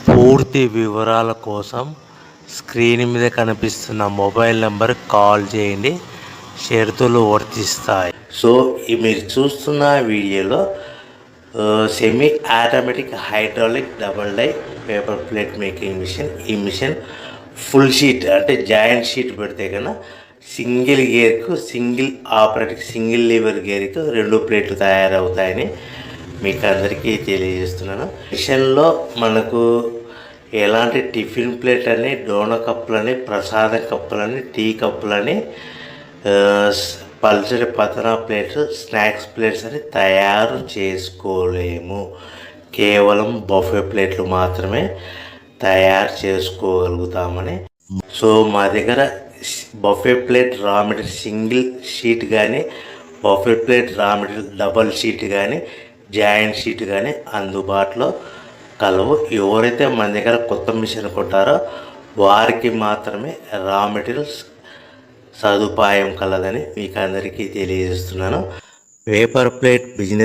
పూర్తి వివరాల కోసం స్క్రీన్ మీద కనిపిస్తున్న మొబైల్ నెంబర్ కాల్ చేయండి. షరతులు వర్తిస్తాయి. సో మీరు చూస్తున్న వీడియోలో semi automatic hydraulic double die paper plate making machine. ఈ మిషన్ ఫుల్ షీట్ అంటే జాయింట్ షీట్ పెడితే కన్నా సింగిల్ గేర్కు సింగిల్ ఆపరేటింగ్ సింగిల్ లీవర్ గేర్కు 2 ప్లేట్లు తయారవుతాయని మీకు అందరికీ తెలియజేస్తున్నాను. మిషన్లో మనకు ఎలాంటి టిఫిన్ ప్లేట్ అని, డోన కప్పులని, ప్రసాదం కప్పులని, టీ కప్పులని, పల్చడి పతన ప్లేట్స్, స్నాక్స్ ప్లేట్స్ అని తయారు చేసుకోలేము. కేవలం బఫే ప్లేట్లు మాత్రమే తయారు చేసుకోగలుగుతామని. సో మా దగ్గర buffet plate raw material single sheet కానీ, buffet plate raw material double sheet కానీ, జాయింట్ షీట్ కానీ అందుబాటులో కలవు. ఎవరైతే మన దగ్గర కొత్త మిషన్ కొంటారో వారికి మాత్రమే రా మెటీరియల్స్ సదుపాయం కలదని మీకు అందరికీ తెలియజేస్తున్నాను. Paper plate business